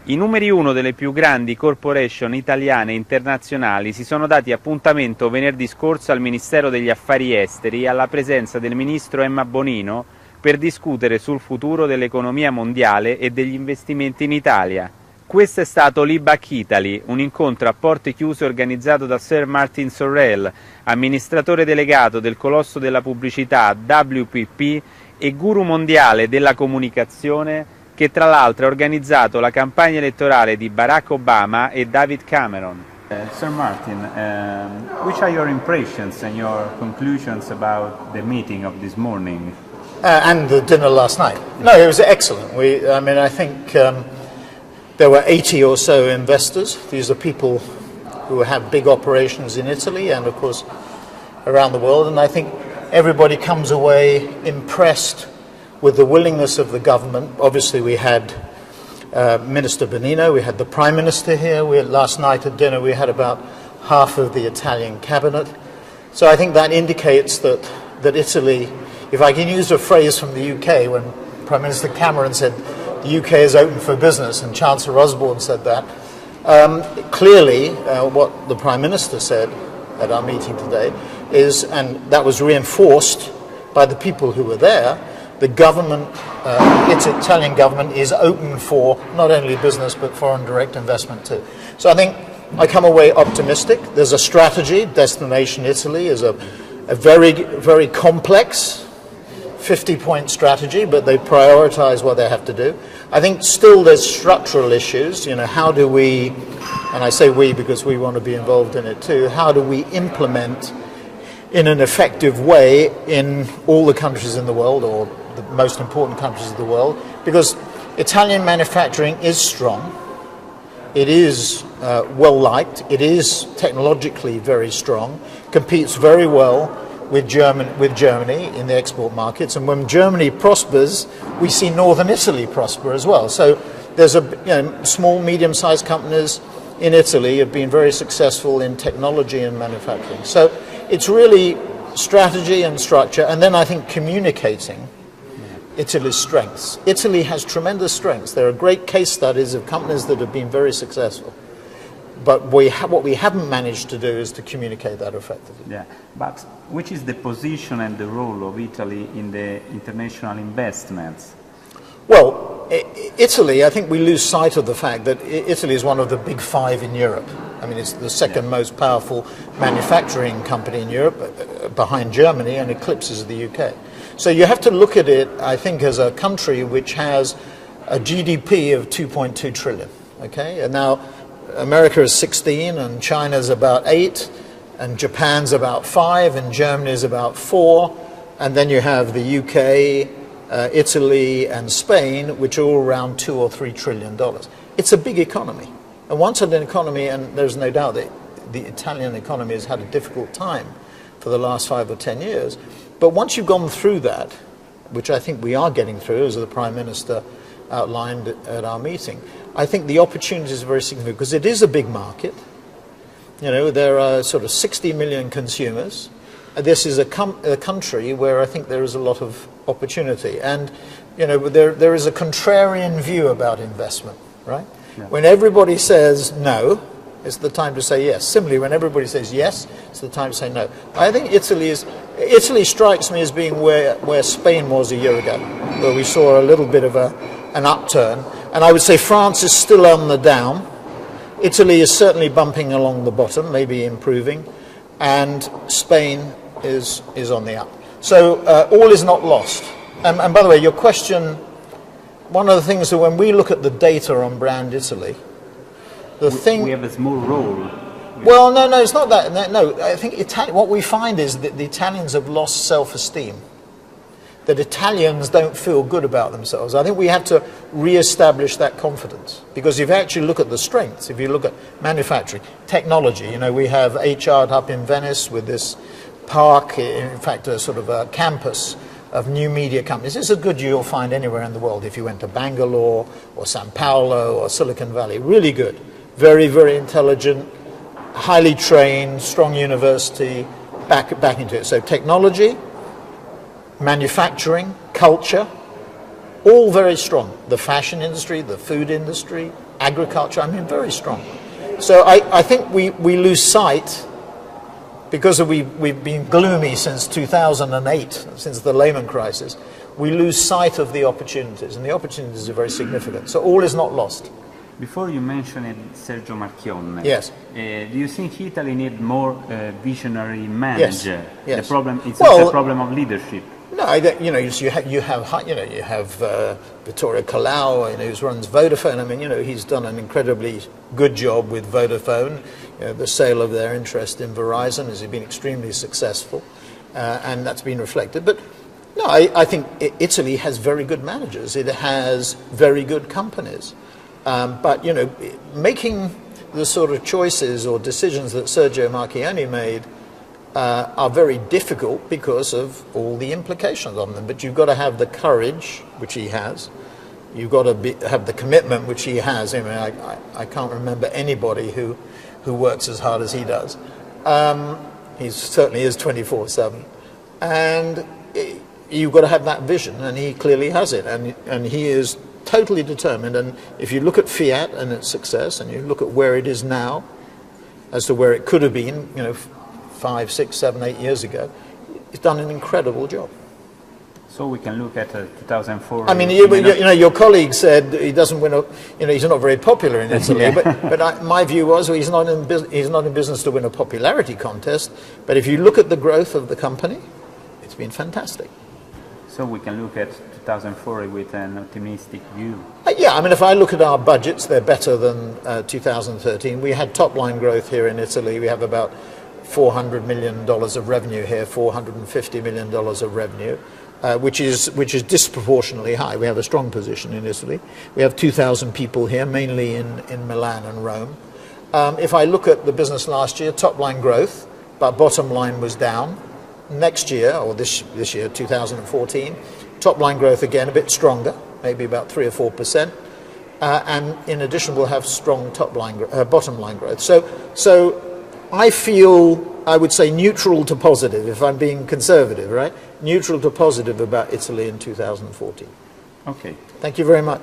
I numeri uno delle più grandi corporation italiane e internazionali si sono dati appuntamento venerdì scorso al Ministero degli Affari Esteri alla presenza del ministro Emma Bonino per discutere sul futuro dell'economia mondiale e degli investimenti in Italia. Questo è stato l'Ibac Italy, un incontro a porte chiuse organizzato da Sir Martin Sorrell, amministratore delegato del colosso della pubblicità WPP e guru mondiale della comunicazione, che tra l'altro ha organizzato la campagna elettorale di Barack Obama e David Cameron. Sir Martin, which are your impressions and your conclusions about the meeting of this morning? And the dinner last night. No, it was excellent. I think there were 80 or so investors. These are people who have big operations in Italy and, of course, around the world. And I think everybody comes away impressed with the willingness of the government. Obviously, we had Minister Bonino, we had the Prime Minister here. Last night at dinner, we had about half of the Italian cabinet. So I think that indicates that Italy, if I can use a phrase from the UK, when Prime Minister Cameron said the UK is open for business, and Chancellor Osborne said that, clearly what the Prime Minister said at our meeting today is, and that was reinforced by the people who were there, the government, its Italian government, is open for not only business but foreign direct investment too. So I think I come away optimistic. There's a strategy. Destination Italy is a very, very complex 50-point strategy, but they prioritize what they have to do. I think still there's structural issues. You know, how do we, and I say we because we want to be involved in it too, how do we implement in an effective way in all the countries in the world, or the most important countries of the world, because Italian manufacturing is strong, it is well liked, it is technologically very strong, competes very well with Germany in the export markets, and when Germany prospers, we see northern Italy prosper as well. So there's small, medium-sized companies in Italy have been very successful in technology and manufacturing. So it's really strategy and structure, and then I think communicating Italy's strengths. Italy has tremendous strengths. There are great case studies of companies that have been very successful. But what we haven't managed to do is to communicate that effectively. Yeah, but which is the position and the role of Italy in the international investments? Well, Italy, I think we lose sight of the fact that Italy is one of the big five in Europe. I mean, it's the second most powerful manufacturing company in Europe, behind Germany, and eclipses the UK. So you have to look at it, I think, as a country which has a GDP of 2.2 trillion, okay? And now America is 16, and China's about 8, and Japan's about 5, and Germany's about 4, and then you have the UK, Italy and Spain, which are all around $2 or $3 trillion. It's a big economy. And once an economy, and there's no doubt that the Italian economy has had a difficult time for the last 5 or 10 years, but once you've gone through that, which I think we are getting through, as the Prime Minister outlined at our meeting, I think the opportunities are very significant, because it is a big market. You know, there are sort of 60 million consumers. This is a country where I think there is a lot of opportunity. And, you know, there is a contrarian view about investment, right? Yeah. When everybody says no, it's the time to say yes. Similarly, when everybody says yes, it's the time to say no. I think Italy strikes me as being where Spain was a year ago, where we saw a little bit of an upturn. And I would say France is still on the down. Italy is certainly bumping along the bottom, maybe improving. And Spain is on the up. So all is not lost. And by the way, your question, one of the things that when we look at the data on brand Italy, we have a small role. Well, no, it's not that. No, I think what we find is that the Italians have lost self-esteem. That Italians don't feel good about themselves. I think we have to re-establish that confidence. Because if you actually look at the strengths, if you look at manufacturing, technology, you know, we have HR up in Venice with this park, in fact, a sort of a campus of new media companies. It's as good you'll find anywhere in the world if you went to Bangalore or Sao Paulo or Silicon Valley. Really good. Very, very intelligent, highly trained, strong university, back into it. So technology, manufacturing, culture, all very strong. The fashion industry, the food industry, agriculture, I mean, very strong. So I think we lose sight, because we've been gloomy since 2008, since the Lehman crisis, we lose sight of the opportunities, and the opportunities are very significant. So all is not lost. Before you mentioned Sergio Marchionne, yes. Do you think Italy needs more visionary manager? Yes. Yes. The problem, it's not a problem of leadership. No, you know, you have Vittorio Colau, you know, who runs Vodafone. I mean, you know, he's done an incredibly good job with Vodafone. You know, the sale of their interest in Verizon has been extremely successful, and that's been reflected. But no, I think Italy has very good managers. It has very good companies. But, you know, making the sort of choices or decisions that Sergio Marchionne made are very difficult because of all the implications on them. But you've got to have the courage, which he has. You've got to have the commitment, which he has. I mean, I can't remember anybody who works as hard as he does. He certainly is 24/7. And you've got to have that vision, and he clearly has it. And he is totally determined. And if you look at Fiat and its success, and you look at where it is now, as to where it could have been, you know, 5, 6, 7, 8 years ago, he's done an incredible job. So we can look at 2004. I mean, you know, your colleague said he doesn't win. You know, he's not very popular in Italy. Yeah. But my view was, well, he's not in business to win a popularity contest. But if you look at the growth of the company, it's been fantastic. So we can look at 2004 with an optimistic view. Yeah, I mean, if I look at our budgets, they're better than 2013. We had top-line growth here in Italy. We have about $400 million of revenue here, $450 million of revenue, which is disproportionately high. We have a strong position in Italy. We have 2,000 people here, mainly in Milan and Rome. If I look at the business last year, top-line growth, but bottom line was down. Next year, or this year, 2014, top-line growth again a bit stronger, maybe about 3 or 4%, and in addition we'll have strong bottom-line growth. So I feel, I would say, neutral to positive, if I'm being conservative, right? Neutral to positive about Italy in 2014. Okay. Thank you very much.